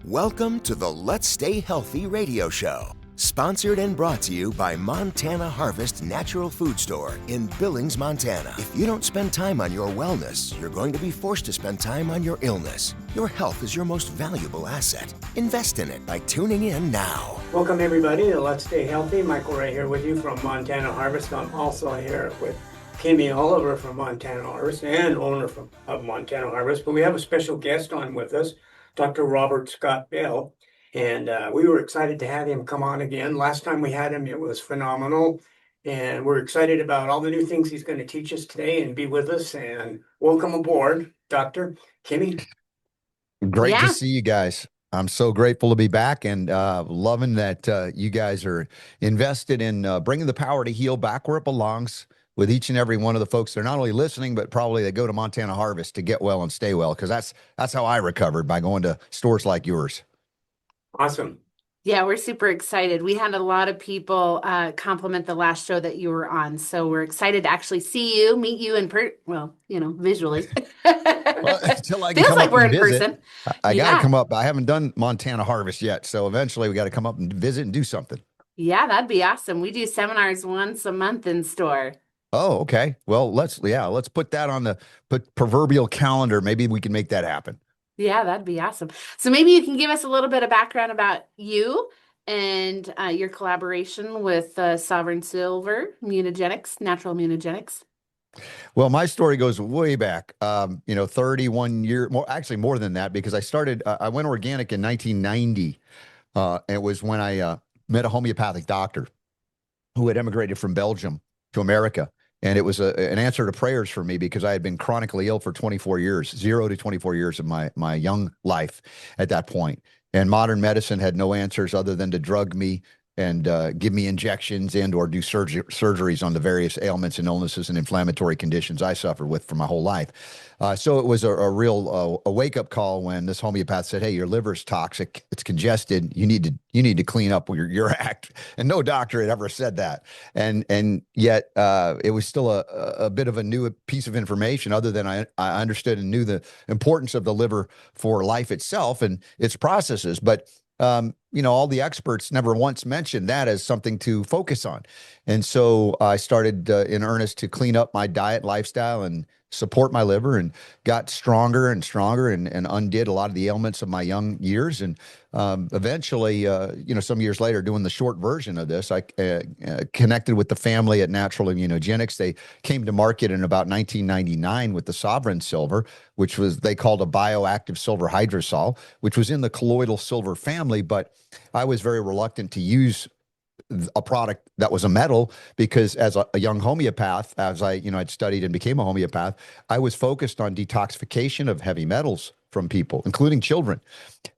Welcome to the Let's Stay Healthy radio show, sponsored and brought to you by Montana Harvest Natural Food Store in Billings, Montana. If you don't spend time on your wellness, you're going to be forced to spend time on your illness. Your health is your most valuable asset. Invest in it by tuning in now. Welcome everybody to Let's Stay Healthy. Michael Ray here with you from Montana Harvest. I'm also here with Kimmy Oliver from Montana Harvest and owner of Montana Harvest. But we have a special guest on with us, Dr. Robert Scott Bell. And we were excited to have him come on again. Last time we had him, it was phenomenal. And we're excited about all the new things he's going to teach us today and be with us. And welcome aboard, Dr. Kimmy. Great to see you guys. I'm so grateful to be back and loving that you guys are invested in bringing the power to heal back where it belongs with each and every one of the folks that are not only listening, but probably they go to Montana Harvest to get well and stay well, because that's how I recovered, by going to stores like yours. Awesome. Yeah, we're super excited. We had a lot of people compliment the last show that you were on. So we're excited to actually see you, meet you visually. Well, until I can Feels come like up we're and in visit. person. I got to come up. I haven't done Montana Harvest yet. So eventually we got to come up and visit and do something. Yeah, that'd be awesome. We do seminars once a month in store. Oh, okay. Well, let's put that on the proverbial calendar. Maybe we can make that happen. Yeah, that'd be awesome. So maybe you can give us a little bit of background about you and your collaboration with Sovereign Silver, Immunogenics, Natural Immunogenics. Well, my story goes way back, 31 years, more than that, because I went organic in 1990. It was when I met a homeopathic doctor who had emigrated from Belgium to America. And it was an answer to prayers for me, because I had been chronically ill for 24 years, 0 to 24 years of my young life at that point. And modern medicine had no answers other than to drug me and give me injections and or do surgeries on the various ailments and illnesses and inflammatory conditions I suffered with for my whole life. So it was a real wake-up call when this homeopath said, "Hey, your liver's toxic. It's congested. You need to clean up your act." And no doctor had ever said that. And yet it was still a bit of a new piece of information, other than I understood and knew the importance of the liver for life itself and its processes. But all the experts never once mentioned that as something to focus on. And so I started in earnest to clean up my diet, lifestyle, and support my liver, and got stronger and stronger and undid a lot of the ailments of my young years. And eventually, some years later, doing the short version of this, I connected with the family at Natural Immunogenics. They came to market in about 1999 with the Sovereign Silver, which they called a bioactive silver hydrosol, which was in the colloidal silver family. But I was very reluctant to use a product that was a metal, because as a young homeopath, as I'd studied and became a homeopath, I was focused on detoxification of heavy metals from people, including children.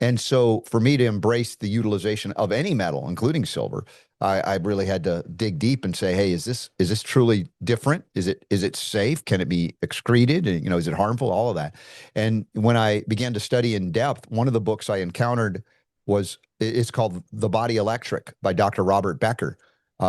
And so for me to embrace the utilization of any metal, including silver, I really had to dig deep and say, hey, is this truly different? Is it safe? Can it be excreted? And, is it harmful? All of that. And when I began to study in depth, one of the books I encountered it's called The Body Electric by Dr. Robert Becker.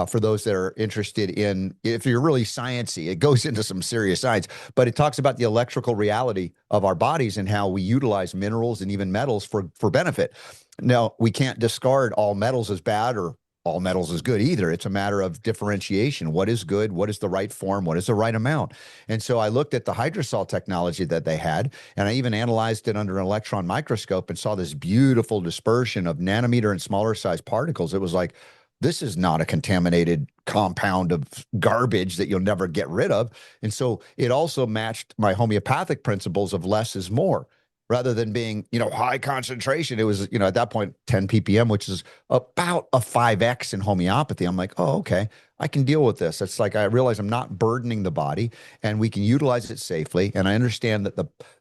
For those that are interested in, if you're really sciencey, it goes into some serious science, but it talks about the electrical reality of our bodies and how we utilize minerals and even metals for benefit. Now, we can't discard all metals as bad or all metals is good either. It's a matter of differentiation. What is good? What is the right form? What is the right amount? And so I looked at the hydrosol technology that they had, and I even analyzed it under an electron microscope and saw this beautiful dispersion of nanometer and smaller size particles. It was like, this is not a contaminated compound of garbage that you'll never get rid of. And so it also matched my homeopathic principles of less is more. Rather than being, high concentration, it was, at that point, 10 ppm, which is about a 5x in homeopathy. I'm like, oh, okay, I can deal with this. It's like I realize I'm not burdening the body, and we can utilize it safely. And I understand that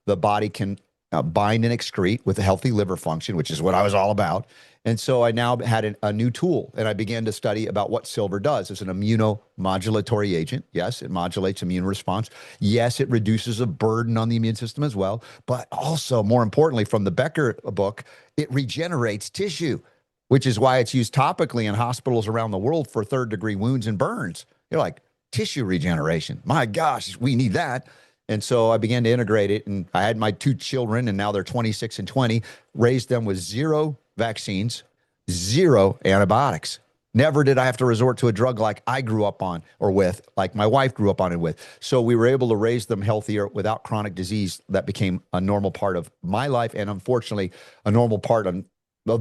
the body can bind and excrete with a healthy liver function, which is what I was all about. And so I now had a new tool, and I began to study about what silver does. It's an immunomodulatory agent. Yes, it modulates immune response. Yes, it reduces a burden on the immune system as well. But also, more importantly, from the Becker book, it regenerates tissue, which is why it's used topically in hospitals around the world for third-degree wounds and burns. You're like, tissue regeneration. My gosh, we need that. And so I began to integrate it, and I had my two children, and now they're 26 and 20, raised them with zero vaccines, zero antibiotics. Never did I have to resort to a drug like I grew up on or with, like my wife grew up on and with. So we were able to raise them healthier without chronic disease that became a normal part of my life, and unfortunately, a normal part of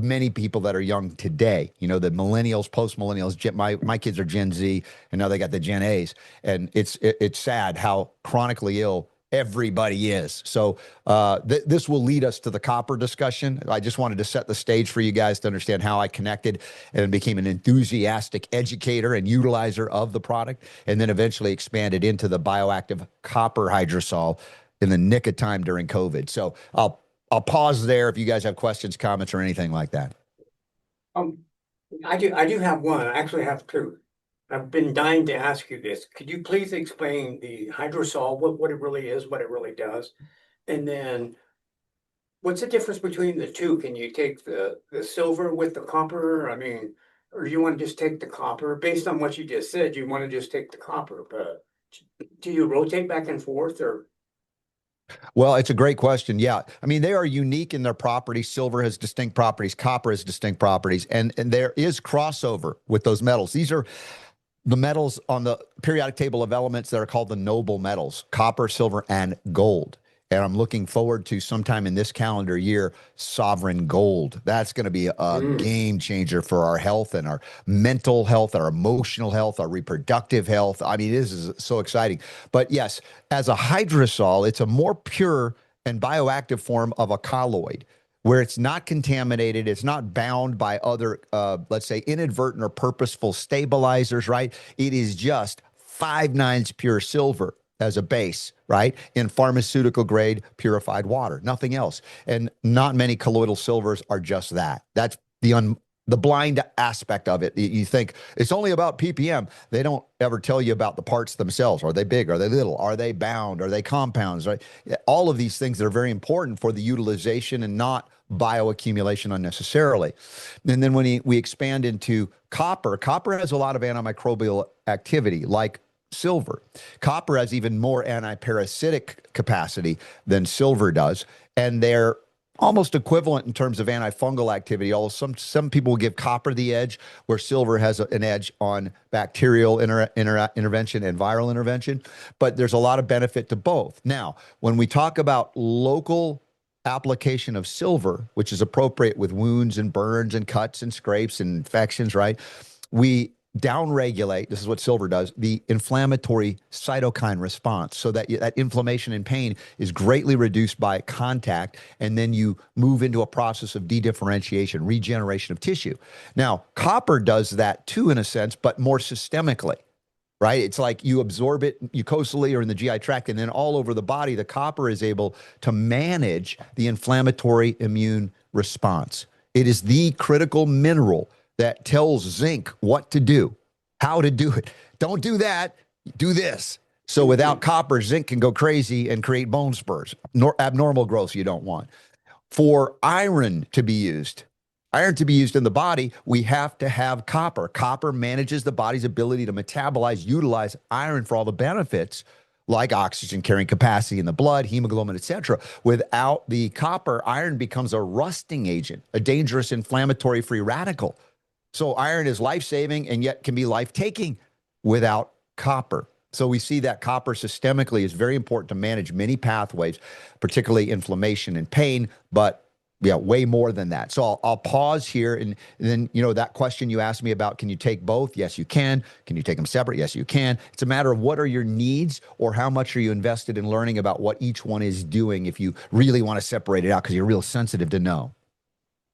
many people that are young today. You know, the millennials, post millennials. My kids are Gen Z, and now they got the Gen A's, and it's sad how chronically ill everybody is. So this will lead us to the copper discussion. I just wanted to set the stage for you guys to understand how I connected and became an enthusiastic educator and utilizer of the product, and then eventually expanded into the bioactive copper hydrosol in the nick of time during COVID. So I'll pause there if you guys have questions, comments, or anything like that. I do have one. I actually have two. I've been dying to ask you this. Could you please explain the hydrosol, what it really is, what it really does? And then what's the difference between the two? Can you take the silver with the copper? I mean, or you want to just take the copper? Based on what you just said, you want to just take the copper, but do you rotate back and forth or? Well, it's a great question. Yeah. I mean, they are unique in their properties. Silver has distinct properties, copper has distinct properties, and there is crossover with those metals. These are the metals on the periodic table of elements that are called the noble metals: copper, silver, and gold. And I'm looking forward to sometime in this calendar year, sovereign gold. That's going to be a game changer for our health and our mental health, our emotional health, our reproductive health. I mean, this is so exciting. But yes, as a hydrosol, it's a more pure and bioactive form of a colloid, where it's not contaminated, it's not bound by other, let's say, inadvertent or purposeful stabilizers, right? It is just 5/9 pure silver as a base, right? In pharmaceutical grade purified water, nothing else. And not many colloidal silvers are just that. That's the blind aspect of it. You think it's only about ppm. They don't ever tell you about the parts themselves. Are they big? Are they little? Are they bound? Are they compounds? Right? All of these things that are very important for the utilization and not bioaccumulation unnecessarily. And then when we expand into copper, copper has a lot of antimicrobial activity, like silver. Copper has even more antiparasitic capacity than silver does, and they're almost equivalent in terms of antifungal activity. Although some people will give copper the edge, where silver has an edge on bacterial intervention and viral intervention. But there's a lot of benefit to both. Now, when we talk about local application of silver, which is appropriate with wounds and burns and cuts and scrapes and infections, right? We downregulate, this is what silver does, the inflammatory cytokine response, so that that inflammation and pain is greatly reduced by contact, and then you move into a process of dedifferentiation, regeneration of tissue. Now, copper does that too, in a sense, but more systemically, right? It's like you absorb it mucosally or in the GI tract, and then all over the body, the copper is able to manage the inflammatory immune response. It is the critical mineral that tells zinc what to do, how to do it. Don't do that, do this. So without copper, zinc can go crazy and create bone spurs, abnormal growth you don't want. For iron to be used in the body, we have to have copper. Copper manages the body's ability to metabolize, utilize iron for all the benefits, like oxygen carrying capacity in the blood, hemoglobin, etc. Without the copper, iron becomes a rusting agent, a dangerous inflammatory free radical. So iron is life-saving and yet can be life-taking without copper. So we see that copper systemically is very important to manage many pathways, particularly inflammation and pain, but yeah, way more than that. So I'll pause here, and then, you know, that question you asked me about, can you take both? Yes, you can. Can you take them separate? Yes, you can. It's a matter of what are your needs, or how much are you invested in learning about what each one is doing, if you really want to separate it out because you're real sensitive to know.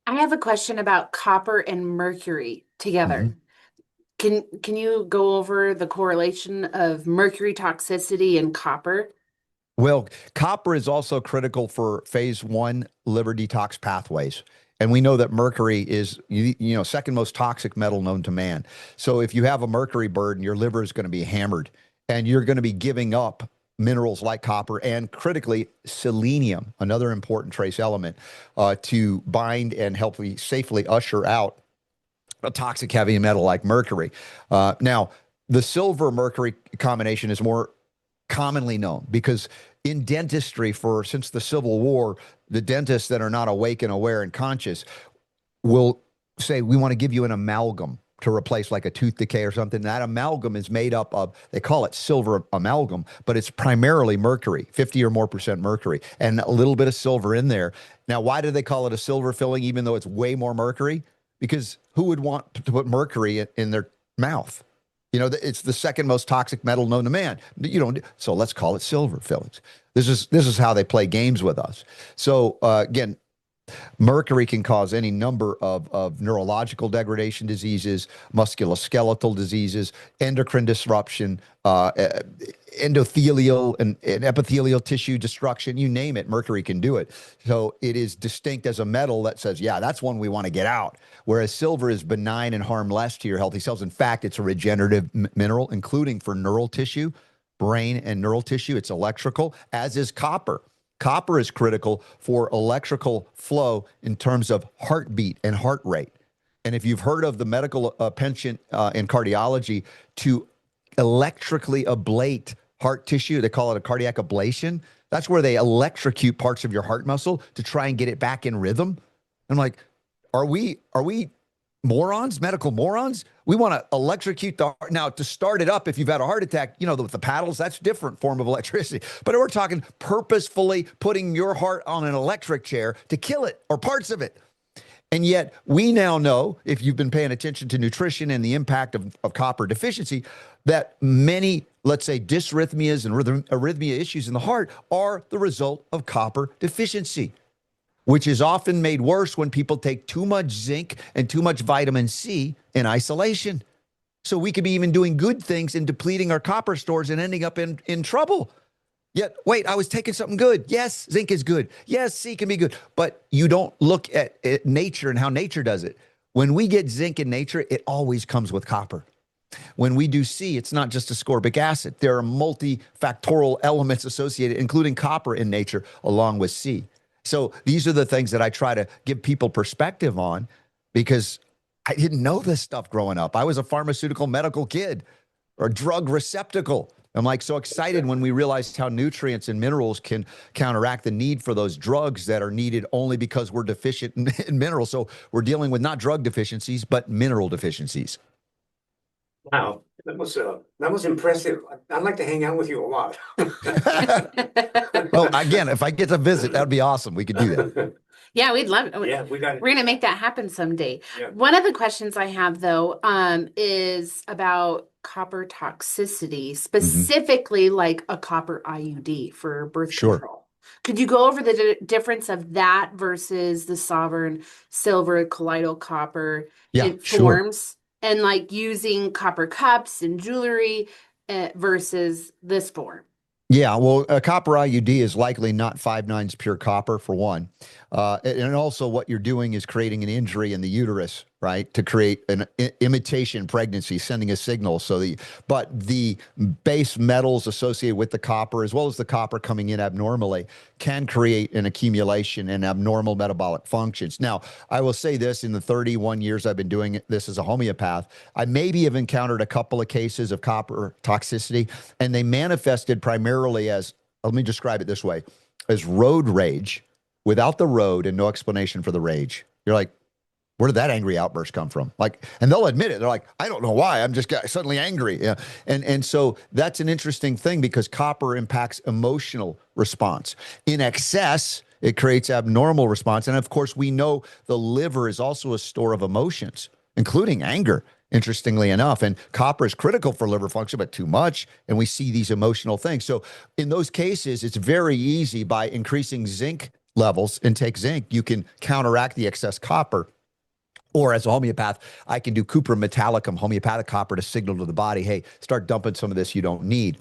I have a question about copper and mercury together. Can you go over the correlation of mercury toxicity and copper? Well, copper is also critical for phase 1 liver detox pathways. And we know that mercury is, second most toxic metal known to man. So if you have a mercury burden, your liver is going to be hammered, and you're going to be giving up minerals like copper and, critically, selenium, another important trace element, to bind and help safely usher out a toxic heavy metal like mercury. Now, the silver mercury combination is more commonly known because in dentistry since the Civil War, the dentists that are not awake and aware and conscious will say, we want to give you an amalgam to replace like a tooth decay or something. That amalgam is made up of, they call it silver amalgam, but it's primarily mercury, 50 or more percent mercury, and a little bit of silver in there. Now, why do they call it a silver filling, even though it's way more mercury? Because who would want to put mercury in their mouth? You know, it's the second most toxic metal known to man. You don't, so let's call it silver fillings. This is how they play games with us. So again, mercury can cause any number of neurological degradation diseases, musculoskeletal diseases, endocrine disruption, endothelial and epithelial tissue destruction, you name it, mercury can do it. So it is distinct as a metal that says, yeah, that's one we want to get out. Whereas silver is benign and harmless to your healthy cells. In fact, it's a regenerative mineral, including for neural tissue, brain and neural tissue. It's electrical, as is copper. Copper is critical for electrical flow in terms of heartbeat and heart rate. And if you've heard of the medical penchant in cardiology to electrically ablate heart tissue, they call it a cardiac ablation. That's where they electrocute parts of your heart muscle to try and get it back in rhythm. I'm like, are we morons, medical morons? We want to electrocute the heart. Now, to start it up, if you've had a heart attack, you know, with the paddles, that's a different form of electricity. But we're talking purposefully putting your heart on an electric chair to kill it or parts of it. And yet we now know, if you've been paying attention to nutrition and the impact of copper deficiency, that many, let's say, dysrhythmias and arrhythmia issues in the heart are the result of copper deficiency, which is often made worse when people take too much zinc and too much vitamin C in isolation. So we could be even doing good things and depleting our copper stores and ending up in trouble. Yet, wait, I was taking something good. Yes, zinc is good. Yes, C can be good. But you don't look at nature and how nature does it. When we get zinc in nature, it always comes with copper. When we do C, it's not just ascorbic acid. There are multifactorial elements associated, including copper in nature, along with C. So these are the things that I try to give people perspective on, because I didn't know this stuff growing up. I was a pharmaceutical medical kid or drug receptacle. I'm like so excited when we realized how nutrients and minerals can counteract the need for those drugs that are needed only because we're deficient in minerals. So we're dealing with not drug deficiencies, but mineral deficiencies. Wow, that was impressive. I'd like to hang out with you a lot. Well, again, if I get to visit, that'd be awesome. We could do that. Yeah, we'd love it. Yeah, we got it. We're going to make that happen someday. Yeah. One of the questions I have, though, is about copper toxicity, specifically like a copper IUD for birth Sure. control. Could you go over the difference of that versus the sovereign silver colloidal copper forms, and like using copper cups and jewelry versus this form? Yeah, well, a copper IUD is likely not 5/9 pure copper, for one. And also what you're doing is creating an injury in the uterus, right, to create an imitation pregnancy, sending a signal. But the base metals associated with the copper, as well as the copper coming in abnormally, can create an accumulation and abnormal metabolic functions. Now, I will say this, in the 31 years I've been doing this as a homeopath, I maybe have encountered a couple of cases of copper toxicity, and they manifested primarily as, let me describe it this way, as road rage without the road and no explanation for the rage. You're like, where did that angry outburst come from? Like, and they'll admit it. They're like, I don't know why. I'm just suddenly angry. Yeah. And so that's an interesting thing, because copper impacts emotional response. In excess, it creates abnormal response. And of course, we know the liver is also a store of emotions, including anger, interestingly enough. And copper is critical for liver function, but too much, and we see these emotional things. So in those cases, it's very easy, by increasing zinc levels, intake zinc, you can counteract the excess copper. Or as a homeopath, I can do cupra metallicum, homeopathic copper, to signal to the body, hey, start dumping some of this you don't need.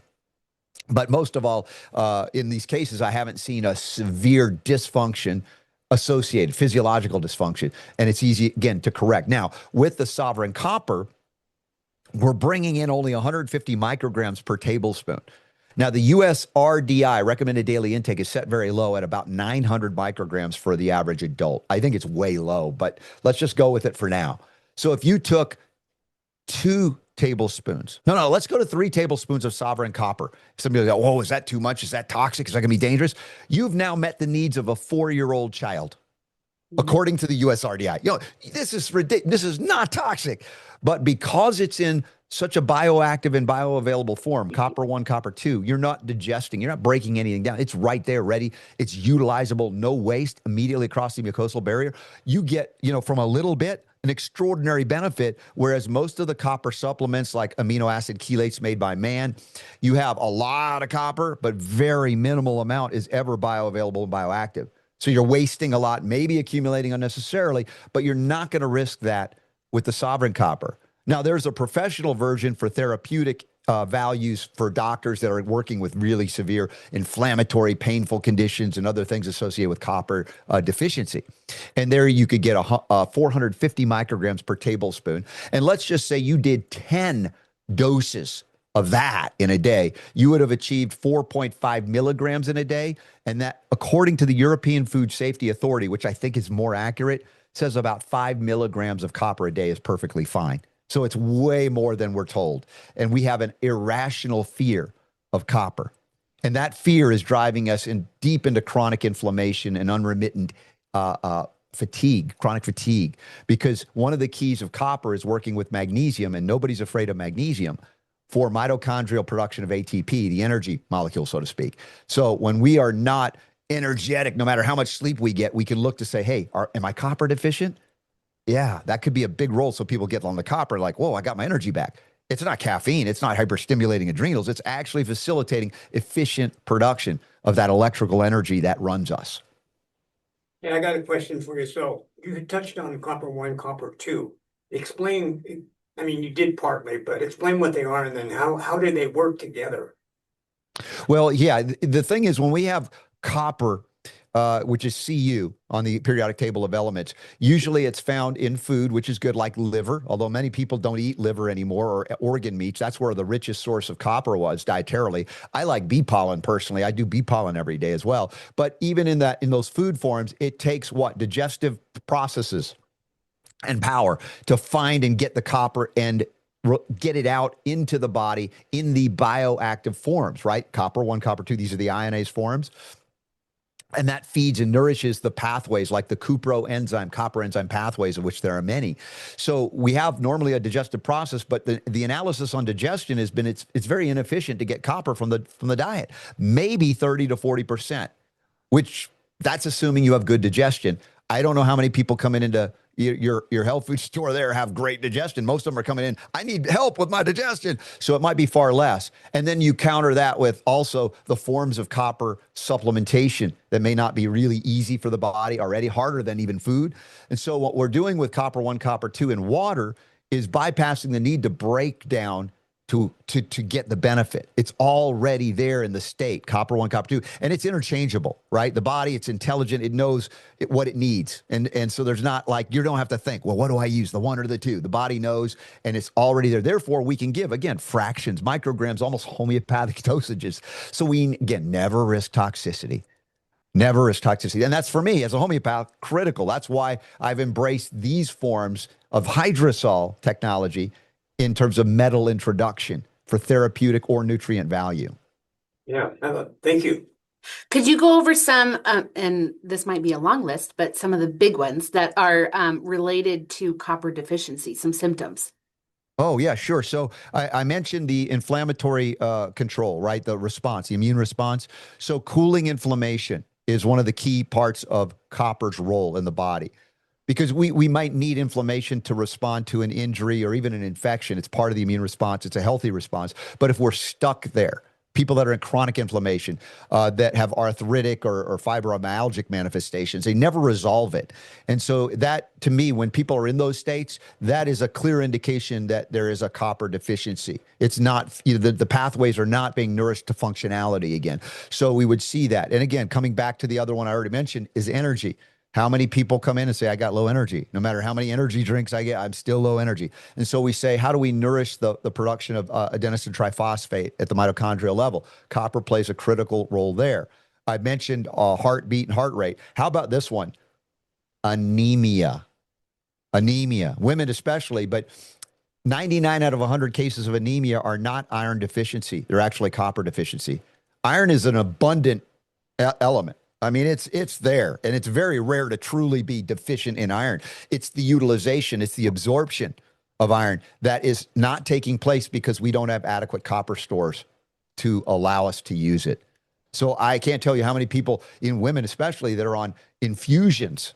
But most of all, in these cases, I haven't seen a severe dysfunction associated, physiological dysfunction, and it's easy, again, to correct. Now, with the sovereign copper, we're bringing in only 150 micrograms per tablespoon. Now, the US RDI, recommended daily intake, is set very low at about 900 micrograms for the average adult. I think it's way low, but let's just go with it for now. So if you took 2 tablespoons. No, let's go to 3 tablespoons of sovereign copper. Somebody will go, oh, is that too much? Is that toxic? Is that going to be dangerous? You've now met the needs of a 4-year-old child, according to the USRDI. This is ridiculous. This is not toxic. But because it's in such a bioactive and bioavailable form, copper 1, copper 2, you're not digesting, you're not breaking anything down. It's right there, ready. It's utilizable, no waste, immediately across the mucosal barrier. You get, from a little bit, an extraordinary benefit, whereas most of the copper supplements like amino acid chelates made by man, you have a lot of copper, but very minimal amount is ever bioavailable and bioactive. So you're wasting a lot, maybe accumulating unnecessarily, but you're not going to risk that with the sovereign copper. Now, there's a professional version for therapeutic values for doctors that are working with really severe inflammatory, painful conditions and other things associated with copper deficiency. And there you could get 450 micrograms per tablespoon. And let's just say you did 10 doses of that in a day, you would have achieved 4.5 milligrams in a day. And that, according to the European Food Safety Authority, which I think is more accurate, says about 5 milligrams of copper a day is perfectly fine. So it's way more than we're told. And we have an irrational fear of copper. And that fear is driving us deep into chronic inflammation and unremittent fatigue, chronic fatigue, because one of the keys of copper is working with magnesium, and nobody's afraid of magnesium for mitochondrial production of ATP, the energy molecule, so to speak. So when we are not energetic, no matter how much sleep we get, we can look to say, hey, am I copper deficient? Yeah, that could be a big role. So people get on the copper like, whoa, I got my energy back. It's not caffeine. It's not hyperstimulating adrenals. It's actually facilitating efficient production of that electrical energy that runs us. Yeah, I got a question for you. So you had touched on copper 1, copper 2. Explain, you did partly, but explain what they are and then how do they work together? Well, yeah, the thing is when we have copper, which is Cu on the periodic table of elements, usually it's found in food, which is good, like liver, although many people don't eat liver anymore, or organ meats. That's where the richest source of copper was dietarily. I like bee pollen personally. I do bee pollen every day as well. But even in those food forms, it takes digestive processes and power to find and get the copper and get it out into the body in the bioactive forms, right? Copper 1, copper 2, these are the ionase forms. And that feeds and nourishes the pathways like the cuproenzyme, copper enzyme pathways, of which there are many. So we have normally a digestive process, but the analysis on digestion has been it's very inefficient to get copper from the diet, maybe 30 to 40%, which that's assuming you have good digestion. I don't know how many people coming into your health food store there have great digestion. Most of them are coming in, I need help with my digestion. So it might be far less. And then you counter that with also the forms of copper supplementation that may not be really easy for the body, already harder than even food. And so what we're doing with copper 1, copper 2 in water is bypassing the need to break down to get the benefit. It's already there in the state, copper 1, copper 2, and it's interchangeable, right? The body, it's intelligent. It knows what it needs. And so there's not like, you don't have to think, well, what do I use, the 1 or the 2? The body knows, and it's already there. Therefore, we can give, again, fractions, micrograms, almost homeopathic dosages. So we, again, never risk toxicity. Never risk toxicity. And that's, for me, as a homeopath, critical. That's why I've embraced these forms of hydrosol technology in terms of metal introduction for therapeutic or nutrient value. Yeah, thank you. Could you go over some, and this might be a long list, but some of the big ones that are related to copper deficiency, some symptoms? Oh, yeah, sure. So I mentioned the inflammatory control, right? The response, the immune response. So cooling inflammation is one of the key parts of copper's role in the body. Because we might need inflammation to respond to an injury or even an infection. It's part of the immune response. It's a healthy response. But if we're stuck there, people that are in chronic inflammation, that have arthritic or fibromyalgic manifestations, they never resolve it. And so that, to me, when people are in those states, that is a clear indication that there is a copper deficiency. It's not, the pathways are not being nourished to functionality again. So we would see that. And again, coming back to the other one I already mentioned is energy. How many people come in and say, I got low energy? No matter how many energy drinks I get, I'm still low energy. And so we say, how do we nourish the production of adenosine triphosphate at the mitochondrial level? Copper plays a critical role there. I mentioned heartbeat and heart rate. How about this one? Anemia. Anemia, women especially, but 99 out of 100 cases of anemia are not iron deficiency. They're actually copper deficiency. Iron is an abundant element. I mean, it's there, and it's very rare to truly be deficient in iron. It's the utilization, it's the absorption of iron that is not taking place because we don't have adequate copper stores to allow us to use it. So I can't tell you how many people, in women especially, that are on infusions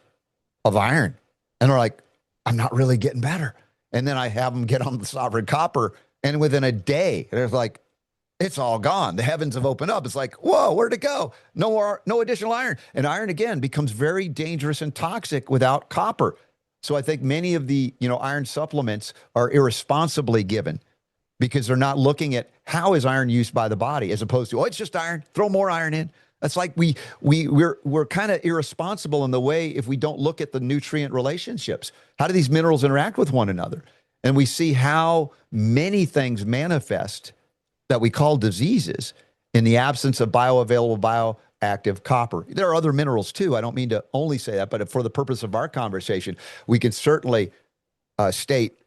of iron, and they're like, I'm not really getting better. And then I have them get on the Sovereign Copper, and within a day, they're like, it's all gone. The heavens have opened up. It's like, whoa, where'd it go? No additional iron. And iron, again, becomes very dangerous and toxic without copper. So I think many of the, iron supplements are irresponsibly given because they're not looking at how is iron used by the body, as opposed to, oh, it's just iron, throw more iron in. That's like we're kind of irresponsible in the way if we don't look at the nutrient relationships. How do these minerals interact with one another? And we see how many things manifest that we call diseases in the absence of bioavailable, bioactive copper. There are other minerals too. I don't mean to only say that, but for the purpose of our conversation, we can certainly state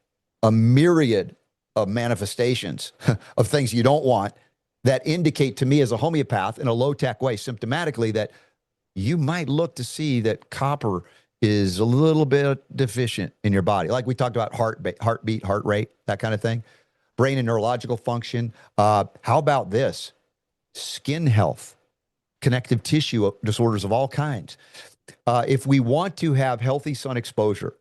a myriad of manifestations of things you don't want that indicate to me as a homeopath in a low-tech way, symptomatically, that you might look to see that copper is a little bit deficient in your body. Like we talked about heartbeat, heart rate, that kind of thing. Brain and neurological function. How about this? Skin health, connective tissue disorders of all kinds. If we want to have healthy sun exposure,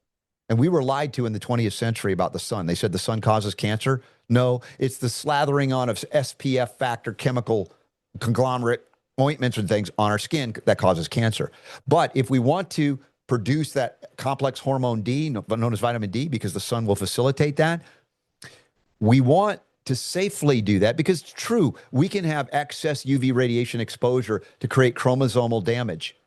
and we were lied to in the 20th century about the sun. They said the sun causes cancer. No, it's the slathering on of SPF factor chemical conglomerate ointments and things on our skin that causes cancer. But if we want to produce that complex hormone D, known as vitamin D, because the sun will facilitate that, we want to safely do that because it's true, we can have excess UV radiation exposure to create chromosomal damage.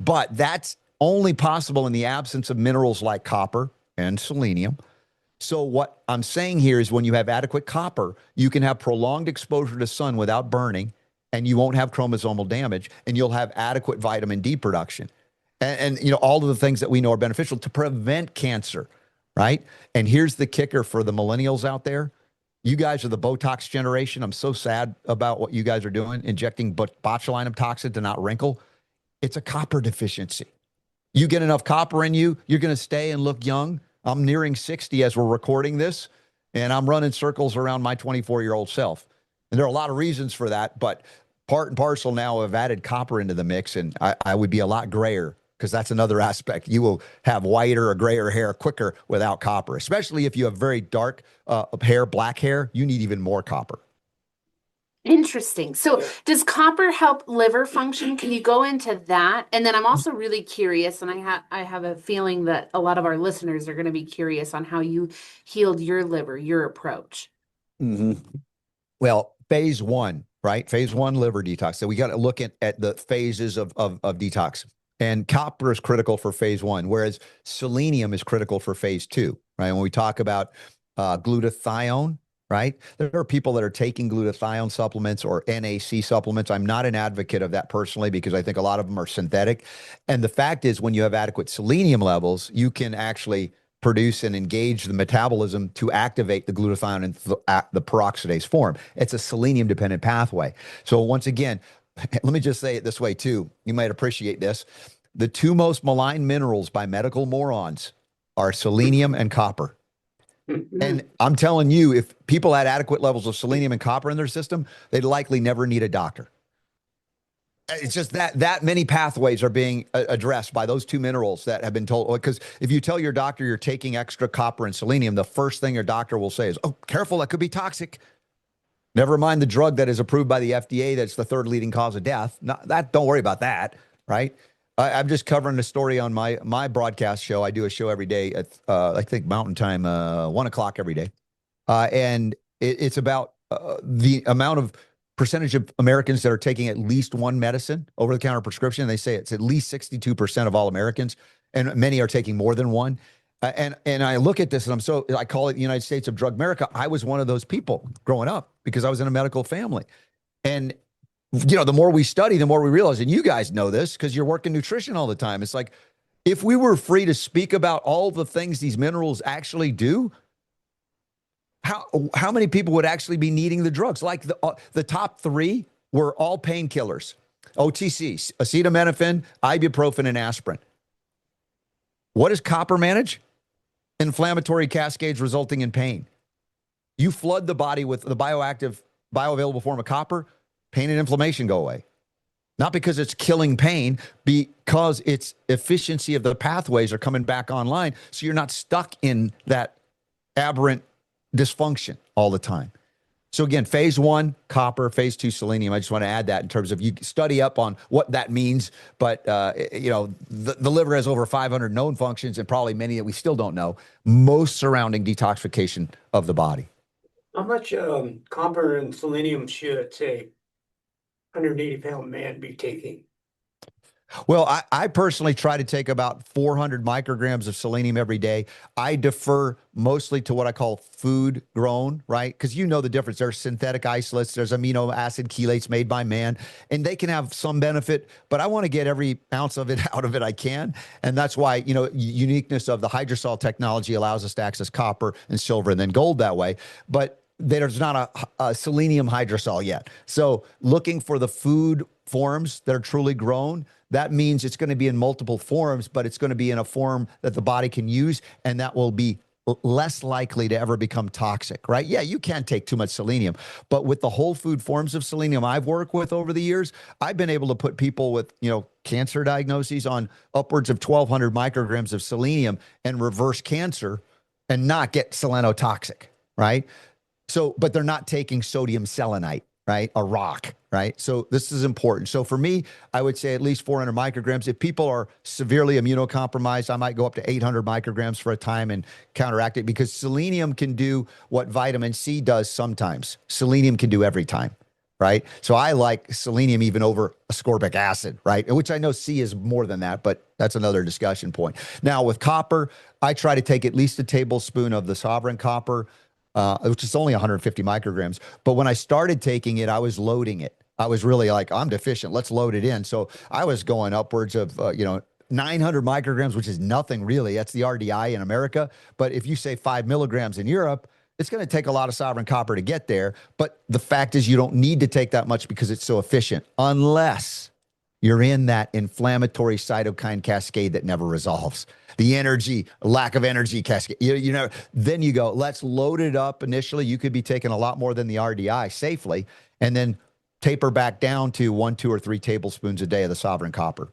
But that's only possible in the absence of minerals like copper and selenium. So what I'm saying here is when you have adequate copper, you can have prolonged exposure to sun without burning, and you won't have chromosomal damage, and you'll have adequate vitamin D production. And all of the things that we know are beneficial to prevent cancer, right? And here's the kicker for the millennials out there. You guys are the Botox generation. I'm so sad about what you guys are doing, injecting botulinum toxin to not wrinkle. It's a copper deficiency. You get enough copper in you, you're going to stay and look young. I'm nearing 60 as we're recording this, and I'm running circles around my 24-year-old self. And there are a lot of reasons for that, but part and parcel now have added copper into the mix, and I would be a lot grayer because that's another aspect. You will have whiter or grayer hair quicker without copper, especially if you have very dark hair, black hair. You need even more copper. Interesting. So does copper help liver function? Can you go into that? And then I'm also really curious, and I have a feeling that a lot of our listeners are going to be curious on how you healed your liver, your approach. Mm-hmm. Well, phase one, right? Phase one liver detox. So we got to look at the phases of detox. And copper is critical for phase one, whereas selenium is critical for phase two, right? When we talk about glutathione, right? There are people that are taking glutathione supplements or NAC supplements. I'm not an advocate of that personally because I think a lot of them are synthetic. And the fact is, when you have adequate selenium levels, you can actually produce and engage the metabolism to activate the glutathione in the peroxidase form. It's a selenium-dependent pathway. So once again, let me just say it this way too. You might appreciate this. The two most maligned minerals by medical morons are selenium and copper. And I'm telling you, if people had adequate levels of selenium and copper in their system, they'd likely never need a doctor. It's just that many pathways are being addressed by those two minerals that have been told. Because if you tell your doctor you're taking extra copper and selenium, the first thing your doctor will say is, oh, careful, that could be toxic. Never mind the drug that is approved by the FDA that's the third leading cause of death. Don't worry about that, right? I'm just covering the story on my broadcast show. I do a show every day at, I think, Mountain Time, 1 o'clock every day. And it's about the amount of percentage of Americans that are taking at least one medicine, over-the-counter prescription. They say it's at least 62% of all Americans, and many are taking more than one. And I look at this, and I call it the United States of Drug America. I was one of those people growing up because I was in a medical family. And the more we study, the more we realize, and you guys know this because you're working nutrition all the time. It's like, if we were free to speak about all the things these minerals actually do, how many people would actually be needing the drugs? Like the top three were all painkillers, OTCs, acetaminophen, ibuprofen, and aspirin. What does copper manage? Inflammatory cascades resulting in pain. You flood the body with the bioavailable form of copper, pain and inflammation go away. Not because it's killing pain, because its efficiency of the pathways are coming back online. So you're not stuck in that aberrant dysfunction all the time. So again, phase 1, copper, phase 2, selenium. I just want to add that in terms of you study up on what that means. But, the liver has over 500 known functions and probably many that we still don't know, most surrounding detoxification of the body. How much copper and selenium should, say, 180-pound man be taking? Well, I personally try to take about 400 micrograms of selenium every day. I defer mostly to what I call food grown, right? Because you know the difference. There's synthetic isolates, there's amino acid chelates made by man, and they can have some benefit, but I want to get every ounce of it out of it I can. And that's why, uniqueness of the hydrosol technology allows us to access copper and silver and then gold that way. But there's not a selenium hydrosol yet. So looking for the food forms that are truly grown, that means it's going to be in multiple forms, but it's going to be in a form that the body can use, and that will be less likely to ever become toxic, right? Yeah, you can take too much selenium, but with the whole food forms of selenium I've worked with over the years, I've been able to put people with, cancer diagnoses on upwards of 1,200 micrograms of selenium and reverse cancer and not get selenotoxic, right? So, but they're not taking sodium selenite, right? A rock, right? So this is important. So for me, I would say at least 400 micrograms. If people are severely immunocompromised, I might go up to 800 micrograms for a time and counteract it, because selenium can do what vitamin C does sometimes. Selenium can do every time, right? So I like selenium even over ascorbic acid, right? Which I know C is more than that, but that's another discussion point. Now with copper, I try to take at least a tablespoon of the Sovereign copper, which is only 150 micrograms. But when I started taking it, I was loading it. I was really like, I'm deficient. Let's load it in. So I was going upwards of, 900 micrograms, which is nothing really. That's the RDI in America. But if you say 5 milligrams in Europe, it's going to take a lot of Sovereign copper to get there. But the fact is, you don't need to take that much because it's so efficient, unless you're in that inflammatory cytokine cascade that never resolves. The energy, lack of energy cascade, then you go, let's load it up initially. You could be taking a lot more than the RDI safely, and then taper back down to 1, 2, or 3 tablespoons a day of the Sovereign copper.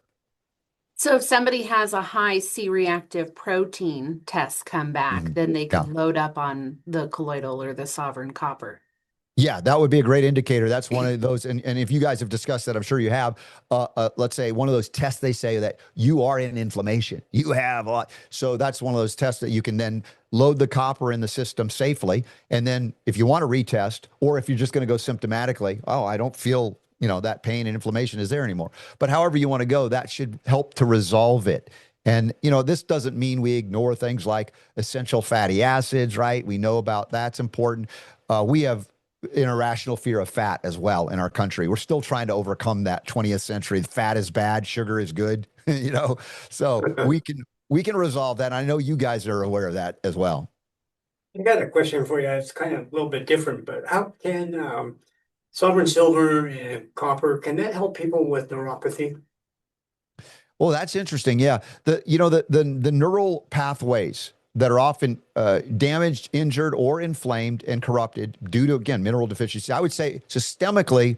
So if somebody has a high C-reactive protein test come back, then they could load up on the colloidal or the Sovereign copper. Yeah, that would be a great indicator. That's one of those. And if you guys have discussed that, I'm sure you have, let's say one of those tests, they say that you are in inflammation. You have a lot. So that's one of those tests that you can then load the copper in the system safely. And then if you want to retest, or if you're just going to go symptomatically, I don't feel, that pain and inflammation is there anymore. But however you want to go, that should help to resolve it. And, this doesn't mean we ignore things like essential fatty acids, right? We know about that's important. We have irrational fear of fat as well in our country. We're still trying to overcome that 20th century. Fat is bad, sugar is good, so we can resolve that. I know you guys are aware of that as well. I got a question for you. It's kind of a little bit different, but how can Sovereign silver and copper, can that help people with neuropathy? Well, that's interesting. Yeah. The neural pathways that are often damaged, injured, or inflamed and corrupted due to, again, mineral deficiency. I would say systemically,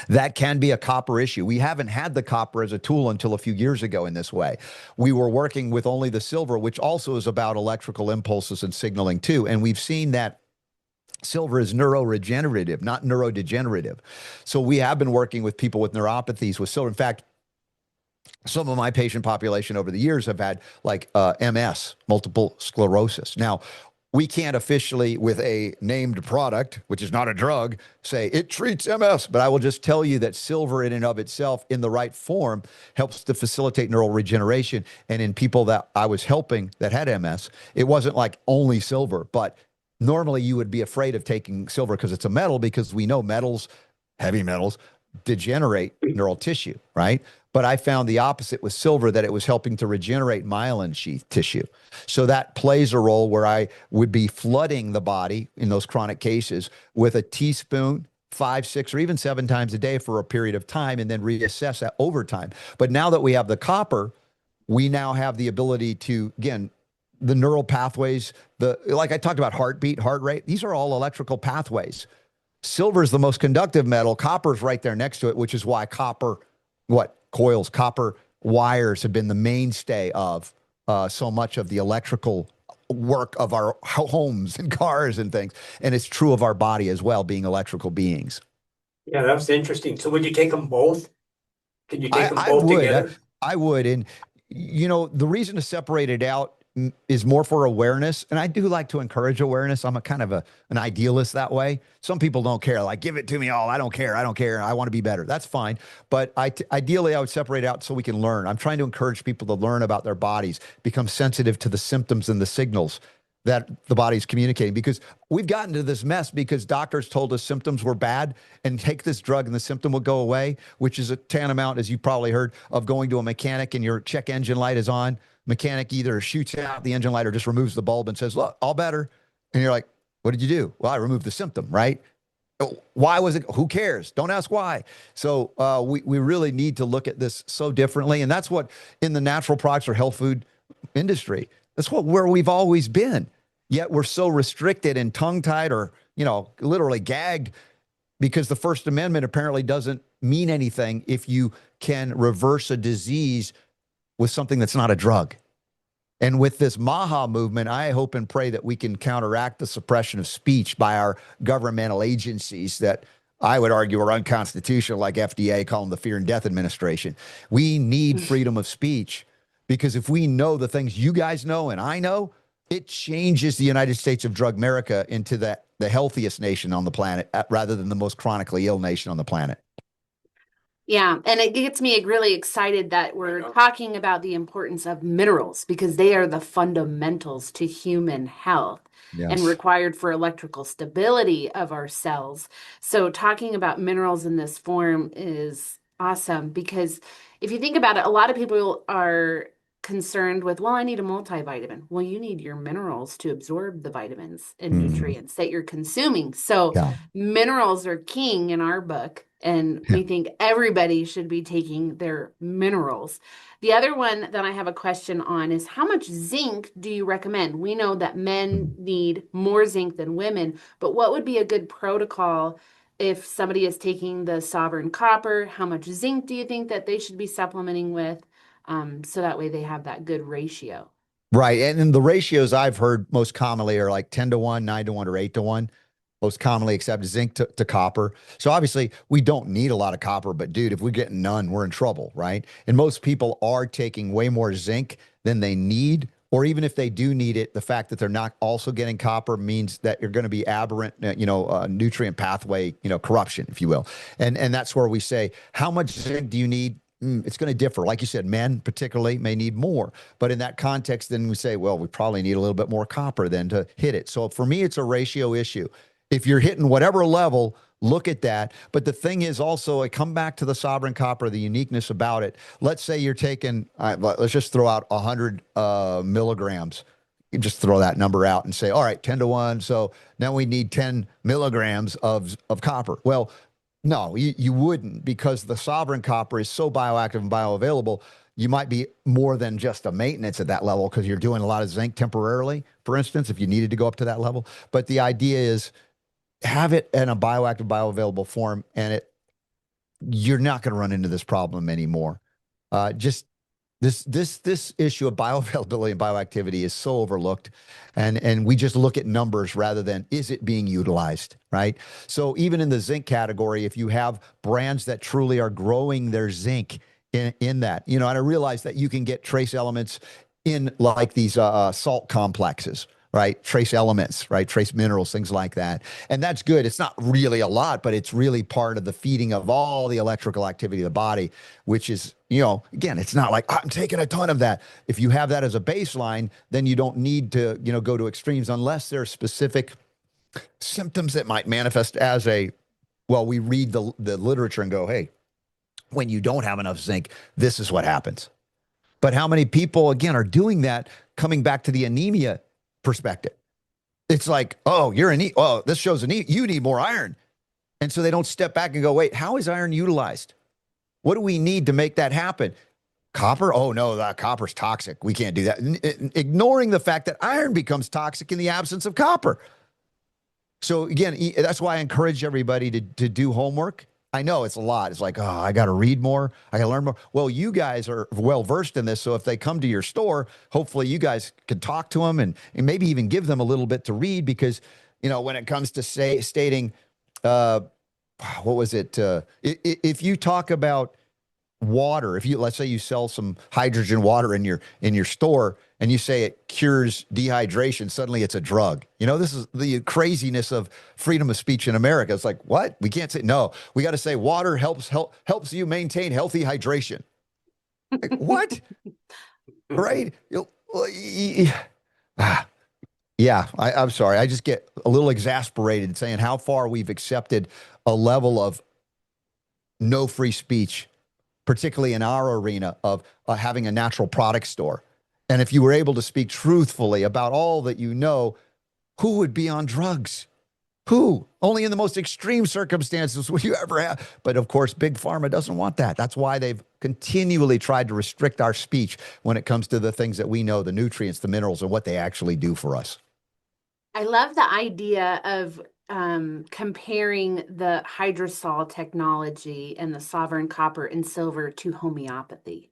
that can be a copper issue. We haven't had the copper as a tool until a few years ago in this way. We were working with only the silver, which also is about electrical impulses and signaling too. And we've seen that silver is neuroregenerative, not neurodegenerative. So we have been working with people with neuropathies with silver. In fact, some of my patient population over the years have had like MS, multiple sclerosis. Now, we can't officially, with a named product, which is not a drug, say it treats MS. But I will just tell you that silver in and of itself, in the right form, helps to facilitate neural regeneration. And in people that I was helping that had MS, it wasn't like only silver. But normally you would be afraid of taking silver because it's a metal, because we know metals, heavy metals, degenerate neural tissue, right? But I found the opposite with silver, that it was helping to regenerate myelin sheath tissue. So that plays a role where I would be flooding the body in those chronic cases with a teaspoon 5, 6, or even 7 times a day for a period of time, and then reassess that over time. But now that we have the copper, we now have the ability to, again, the neural pathways, like I talked about, heartbeat, heart rate, these are all electrical pathways. Silver is the most conductive metal. Copper is right there next to it, which is why copper wires have been the mainstay of so much of the electrical work of our homes and cars and things. And it's true of our body as well, being electrical beings. Yeah, that's interesting. So would you take them both? Can you take them I both would. together? I would. And, the reason to separate it out is more for awareness. And I do like to encourage awareness. I'm a kind of an idealist that way. Some people don't care. Like, give it to me all. I don't care. I don't care. I want to be better. That's fine. But ideally, I would separate out so we can learn. I'm trying to encourage people to learn about their bodies, become sensitive to the symptoms and the signals that the body's communicating, because we've gotten to this mess because doctors told us symptoms were bad and take this drug and the symptom will go away, which is a tantamount, as you probably heard, of going to a mechanic and your check engine light is on. Mechanic either shoots out the engine light or just removes the bulb and says, look, all better. And you're like, what did you do? Well, I removed the symptom, right? Why was it? Who cares? Don't ask why. So we really need to look at this so differently. And that's what in the natural products or health food industry, that's where we've always been. Yet we're so restricted and tongue-tied or, literally gagged because the First Amendment apparently doesn't mean anything if you can reverse a disease with something that's not a drug. And with this MAHA movement, I hope and pray that we can counteract the suppression of speech by our governmental agencies that I would argue are unconstitutional, like FDA, call them the Fear and Death Administration. We need freedom of speech, because if we know the things you guys know and I know, it changes the United States of Drug America into the healthiest nation on the planet rather than the most chronically ill nation on the planet. Yeah, and it gets me really excited that we're talking about the importance of minerals, because they are the fundamentals to human health and required for electrical stability of our cells. So talking about minerals in this form is awesome, because if you think about it, a lot of people are concerned with, well, I need a multivitamin. Well, you need your minerals to absorb the vitamins and nutrients that you're consuming. So minerals are king in our book. And we think everybody should be taking their minerals. The other one that I have a question on is, how much zinc do you recommend? We know that men need more zinc than women, but what would be a good protocol if somebody is taking the Sovereign Copper? How much zinc do you think that they should be supplementing with? So that way they have that good ratio. Right. And the ratios I've heard most commonly are like 10-1, 9-1, or 8-1. Most commonly accepted zinc to copper. So obviously we don't need a lot of copper, but dude, if we get none, we're in trouble, right? And most people are taking way more zinc than they need, or even if they do need it, the fact that they're not also getting copper means that you're going to be aberrant, nutrient pathway, corruption, if you will. And that's where we say, how much zinc do you need? It's going to differ. Like you said, men particularly may need more. But in that context, then we say, well, we probably need a little bit more copper then to hit it. So for me, it's a ratio issue. If you're hitting whatever level, look at that. But the thing is also, I come back to the Sovereign Copper, the uniqueness about it. Let's say you're taking, let's just throw out 100 milligrams. You just throw that number out and say, all right, 10-1. So now we need 10 milligrams of copper. Well, no, you wouldn't, because the Sovereign Copper is so bioactive and bioavailable. You might be more than just a maintenance at that level because you're doing a lot of zinc temporarily, for instance, if you needed to go up to that level. But the idea is, have it in a bioactive, bioavailable form, and you're not going to run into this problem anymore. Just this issue of bioavailability and bioactivity is so overlooked, and we just look at numbers rather than is it being utilized, right? So even in the zinc category, if you have brands that truly are growing their zinc in that, and I realize that you can get trace elements in like these salt complexes, right? Trace elements, right? Trace minerals, things like that. And that's good. It's not really a lot, but it's really part of the feeding of all the electrical activity of the body, which is, again, it's not like I'm taking a ton of that. If you have that as a baseline, then you don't need to, go to extremes unless there are specific symptoms that might manifest as a Well, we read the literature and go, hey, when you don't have enough zinc, this is what happens. But how many people, again, are doing that, coming back to the anemia perspective? It's like, oh, you're anemia. Oh, this shows anemia. You need more iron. And so they don't step back and go, wait, how is iron utilized? What do we need to make that happen? Copper? Oh, no, that copper's toxic. We can't do that. Ignoring the fact that iron becomes toxic in the absence of copper. So again, that's why I encourage everybody to do homework. I know it's a lot. It's like, oh, I got to read more. I got to learn more. Well, you guys are well versed in this. So if they come to your store, hopefully you guys can talk to them and maybe even give them a little bit to read, because, when it comes to stating, what was it? If you talk about water, if you, let's say you sell some hydrogen water in your store and you say it cures dehydration, suddenly it's a drug. This is the craziness of freedom of speech in America. It's like, what? We can't say, no, we got to say water helps you maintain healthy hydration. Like, what? Right? Yeah, I'm sorry. I just get a little exasperated saying how far we've accepted a level of no free speech, particularly in our arena of having a natural product store. And if you were able to speak truthfully about all that you know, who would be on drugs? Who? Only in the most extreme circumstances would you ever have. But of course, Big Pharma doesn't want that. That's why they've continually tried to restrict our speech when it comes to the things that we know, the nutrients, the minerals, and what they actually do for us. I love the idea of comparing the hydrosol technology and the sovereign copper and silver to homeopathy.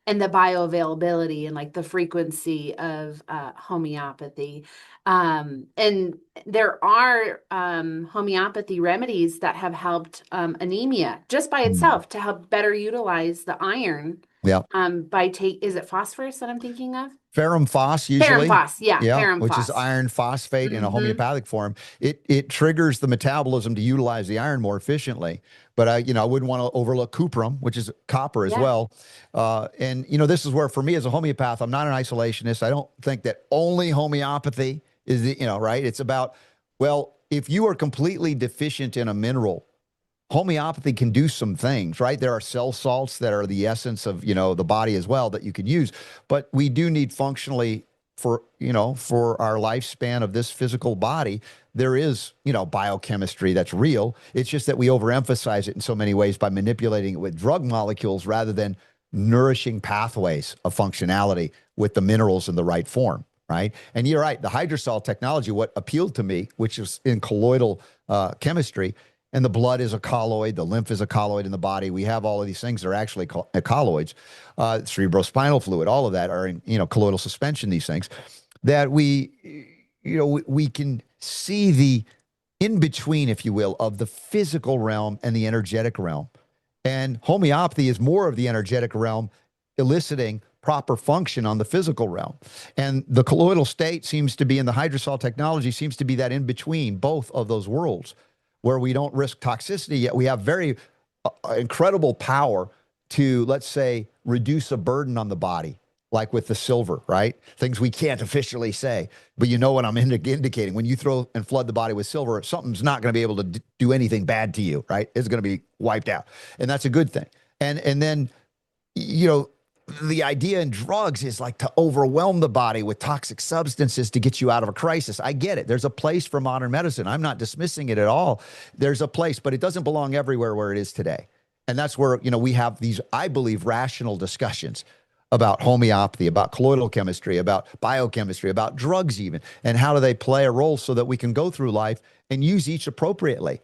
And the bioavailability and like the frequency of homeopathy. And there are homeopathy remedies that have helped anemia just by itself to help better utilize the iron. Yeah. Is it phosphorus that I'm thinking of? Ferrum phos, usually. Ferrum phos, yeah, ferrum which phos. is iron phosphate in a homeopathic form. It triggers the metabolism to utilize the iron more efficiently. But I wouldn't want to overlook cuprum, which is copper as well. And this is where, for me as a homeopath, I'm not an isolationist. I don't think that only homeopathy is right. It's about, well, if you are completely deficient in a mineral, homeopathy can do some things, right? There are cell salts that are the essence of, the body as well that you can use, but we do need functionally for our lifespan of this physical body. There is, biochemistry that's real. It's just that we overemphasize it in so many ways by manipulating it with drug molecules rather than nourishing pathways of functionality with the minerals in the right form. Right. And you're right. The hydrosol technology, what appealed to me, which is in colloidal chemistry, and the blood is a colloid, the lymph is a colloid in the body. We have all of these things that are actually colloids, cerebrospinal fluid, all of that are in, colloidal suspension, these things that we can see the in-between, if you will, of the physical realm and the energetic realm. And homeopathy is more of the energetic realm, eliciting proper function on the physical realm. And the colloidal state seems to be, in the hydrosol technology, seems to be that in between both of those worlds, where we don't risk toxicity, yet we have very incredible power to, let's say, reduce a burden on the body, like with the silver, right? Things we can't officially say, but you know what I'm indicating. When you throw and flood the body with silver, something's not going to be able to do anything bad to you, right? It's going to be wiped out. And that's a good thing. And then, the idea in drugs is like to overwhelm the body with toxic substances to get you out of a crisis. I get it. There's a place for modern medicine. I'm not dismissing it at all. There's a place, but it doesn't belong everywhere where it is today. And that's where, we have these, I believe, rational discussions about homeopathy, about colloidal chemistry, about biochemistry, about drugs even, and how do they play a role so that we can go through life and use each appropriately,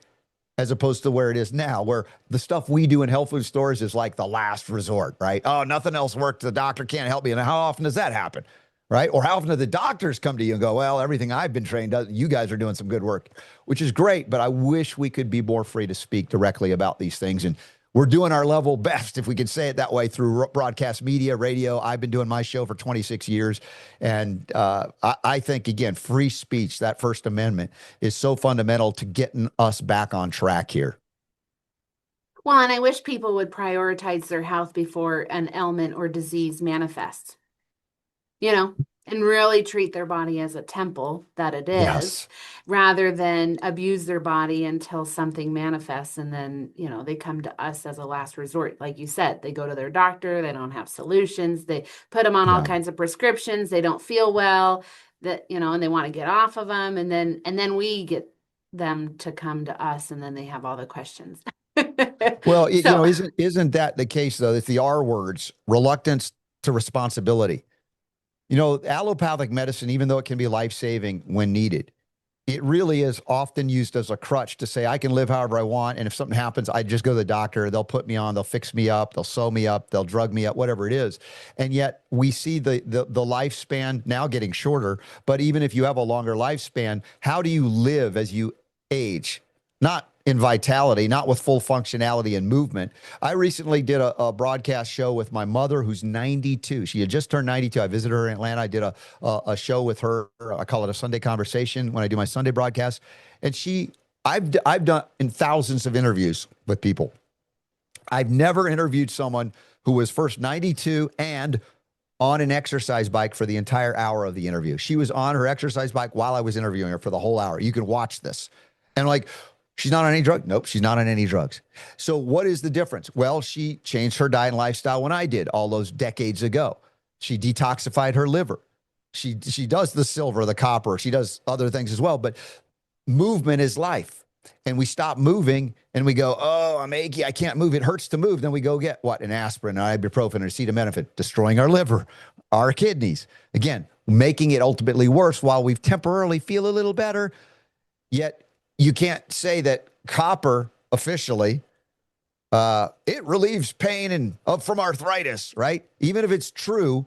as opposed to where it is now, where the stuff we do in health food stores is like the last resort, right? Oh, nothing else worked. The doctor can't help me. And how often does that happen, right? Or how often do the doctors come to you and go, well, everything I've been trained does, you guys are doing some good work, which is great. But I wish we could be more free to speak directly about these things. And we're doing our level best, if we could say it that way, through broadcast media, radio. I've been doing my show for 26 years. And I think, again, free speech, that First Amendment, is so fundamental to getting us back on track here. Well, and I wish people would prioritize their health before an ailment or disease manifests. and really treat their body as a temple that it is, Yes. rather than abuse their body until something manifests. And then, they come to us as a last resort. Like you said, they go to their doctor, they don't have solutions, they put them on all Yeah. kinds of prescriptions, they don't feel well, and they want to get off of them. And then we get them to come to us, and then they have all the questions. Well, So, isn't that the case though? It's the R words, reluctance to responsibility. Allopathic medicine, even though it can be life-saving when needed, it really is often used as a crutch to say, I can live however I want. And if something happens, I just go to the doctor. They'll put me on, they'll fix me up, they'll sew me up, they'll drug me up, whatever it is. And yet we see the lifespan now getting shorter. But even if you have a longer lifespan, how do you live as you age? Not in vitality, not with full functionality and movement. I recently did a broadcast show with my mother, who's 92. She had just turned 92. I visited her in Atlanta. I did a show with her. I call it a Sunday conversation when I do my Sunday broadcast. And I've done in thousands of interviews with people. I've never interviewed someone who was first 92 and on an exercise bike for the entire hour of the interview. She was on her exercise bike while I was interviewing her for the whole hour. You can watch this. And like, she's not on any drug. Nope, she's not on any drugs. So what is the difference? Well, she changed her diet and lifestyle when I did all those decades ago. She detoxified her liver. She does the silver, the copper. She does other things as well. But movement is life. And we stop moving and we go, oh, I'm achy. I can't move. It hurts to move. Then we go get what? An aspirin, an ibuprofen, or acetaminophen, destroying our liver, our kidneys. Again, making it ultimately worse while we temporarily feel a little better. Yet you can't say that copper officially, it relieves pain and from arthritis, right? Even if it's true,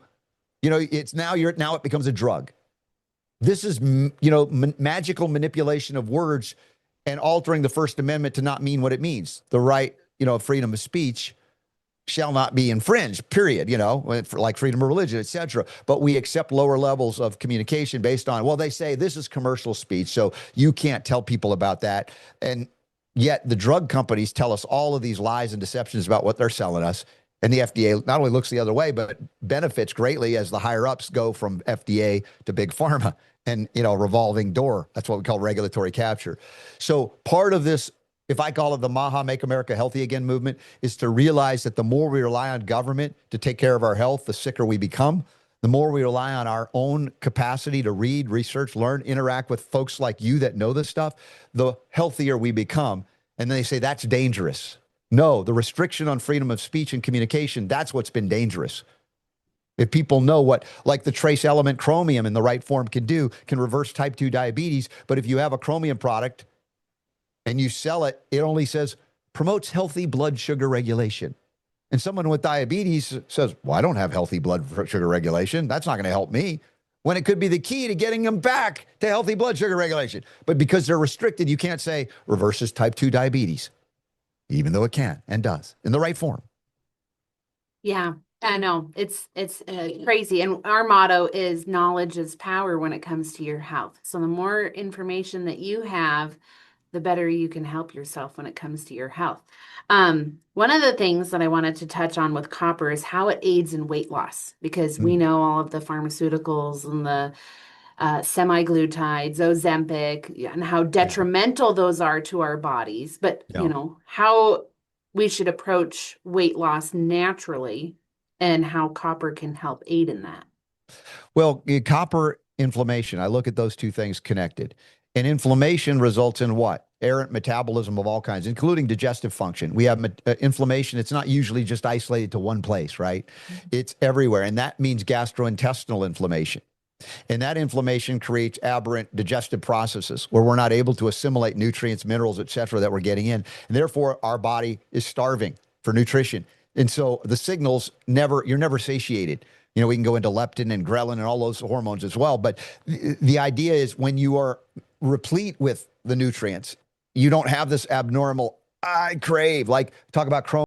it's now it becomes a drug. This is, magical manipulation of words and altering the First Amendment to not mean what it means. The right, of freedom of speech shall not be infringed, period, like freedom of religion, et cetera. But we accept lower levels of communication based on, well, they say this is commercial speech, so you can't tell people about that. And yet the drug companies tell us all of these lies and deceptions about what they're selling us. And the FDA not only looks the other way, but benefits greatly as the higher ups go from FDA to big pharma and, revolving door. That's what we call regulatory capture. So part of this, if I call it the Maha Make America Healthy Again movement, is to realize that the more we rely on government to take care of our health, the sicker we become. The more we rely on our own capacity to read, research, learn, interact with folks like you that know this stuff, the healthier we become. And they say that's dangerous. No, the restriction on freedom of speech and communication, that's what's been dangerous. If people know what, like the trace element chromium in the right form can do, can reverse type 2 diabetes. But if you have a chromium product and you sell it, it only says promotes healthy blood sugar regulation. And someone with diabetes says, well, I don't have healthy blood sugar regulation. That's not going to help me. When it could be the key to getting them back to healthy blood sugar regulation. But because they're restricted, you can't say reverses type 2 diabetes, even though it can and does in the right form. Yeah, I know it's crazy. And our motto is knowledge is power when it comes to your health. So the more information that you have, the better you can help yourself when it comes to your health. One of the things that I wanted to touch on with copper is how it aids in weight loss, because we know all of the pharmaceuticals and the semi-glutides, Ozempic, and how detrimental those are to our bodies. But, how we should approach weight loss naturally and how copper can help aid in that. Well, copper inflammation, I look at those two things connected. And inflammation results in what? Errant metabolism of all kinds, including digestive function. We have inflammation. It's not usually just isolated to one place, right? It's everywhere. And that means gastrointestinal inflammation. And that inflammation creates aberrant digestive processes where we're not able to assimilate nutrients, minerals, et cetera, that we're getting in. And therefore, our body is starving for nutrition. And so the signals you're never satiated. We can go into leptin and ghrelin and all those hormones as well. But the idea is when you are replete with the nutrients, you don't have this abnormal, I crave, like talk about Crohn's.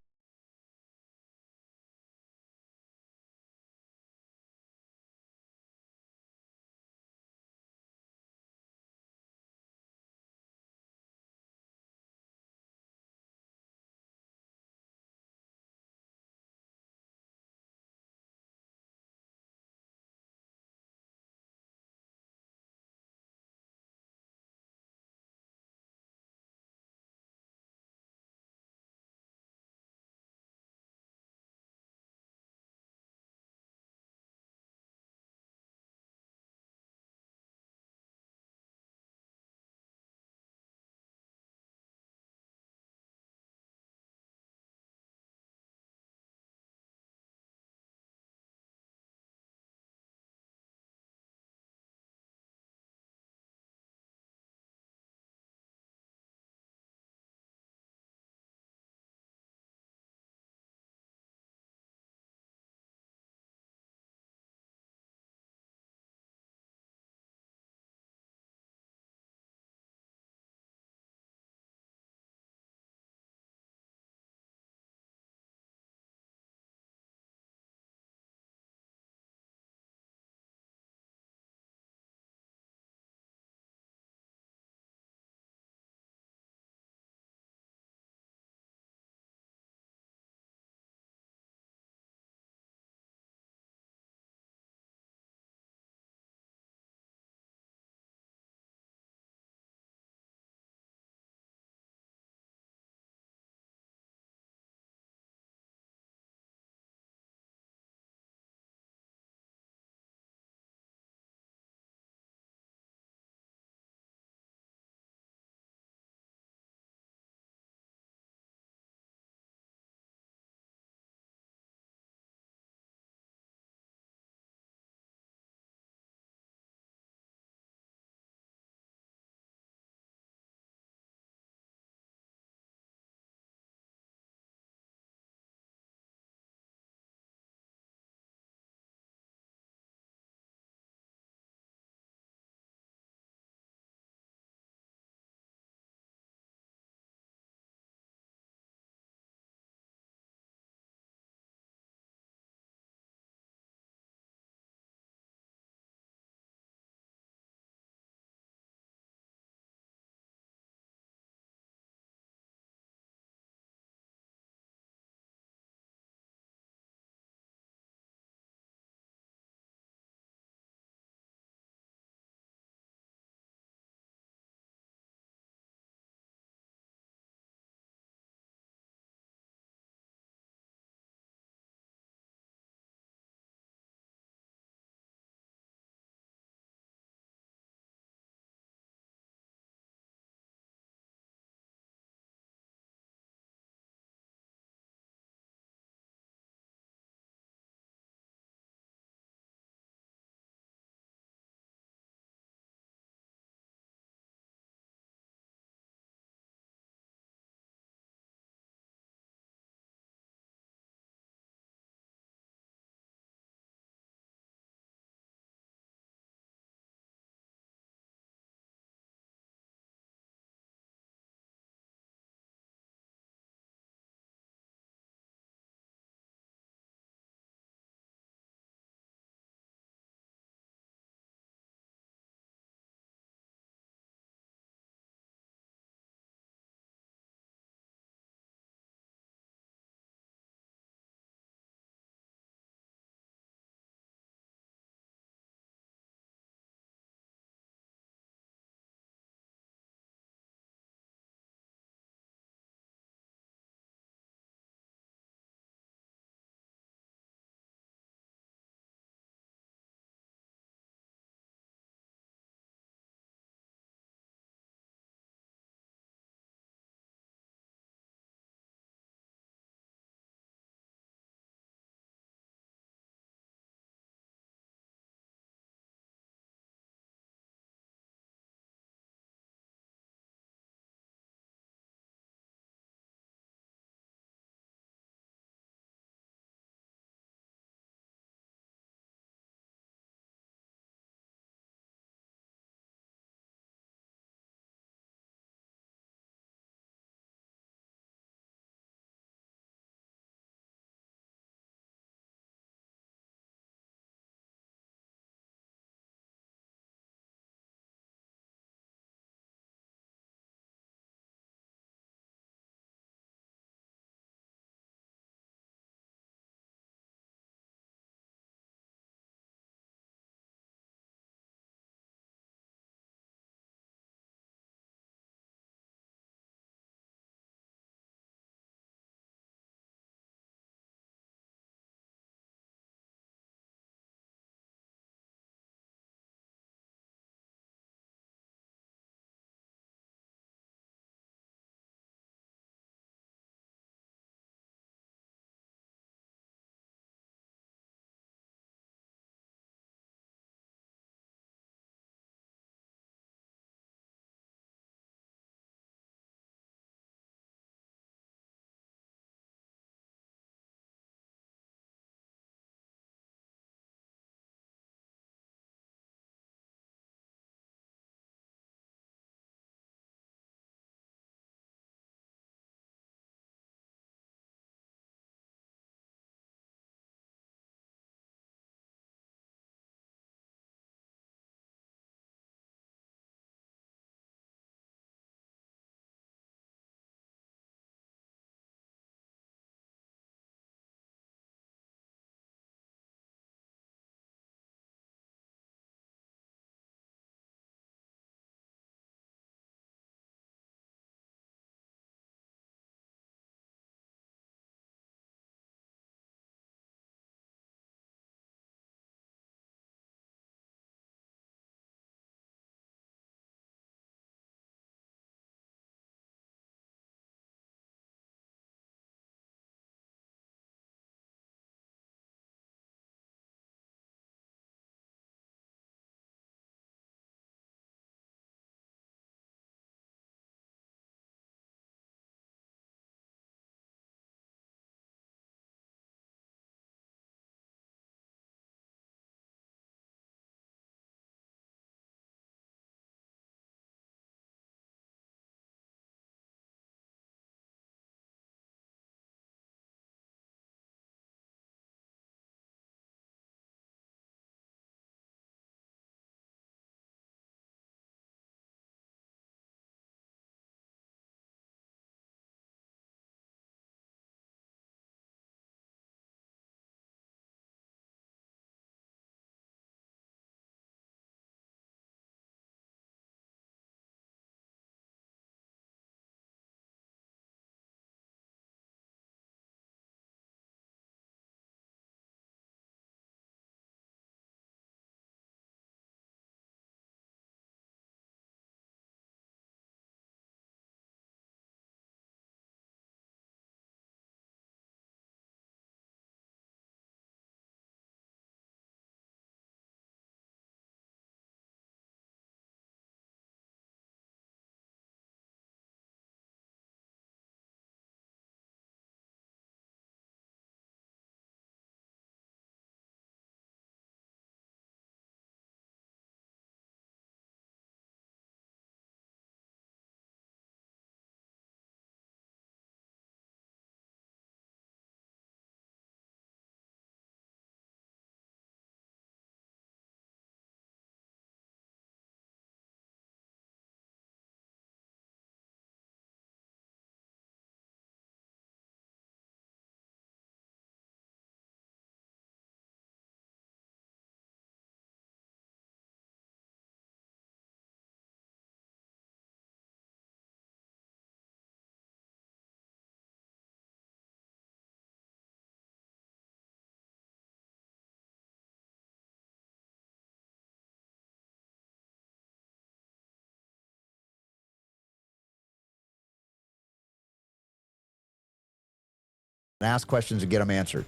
ask questions and get them answered.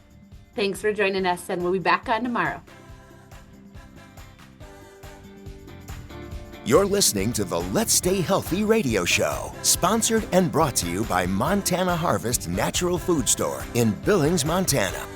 Thanks for joining us, and we'll be back on tomorrow. You're listening to the Let's Stay Healthy radio show, sponsored and brought to you by Montana Harvest Natural Food Store in Billings, Montana.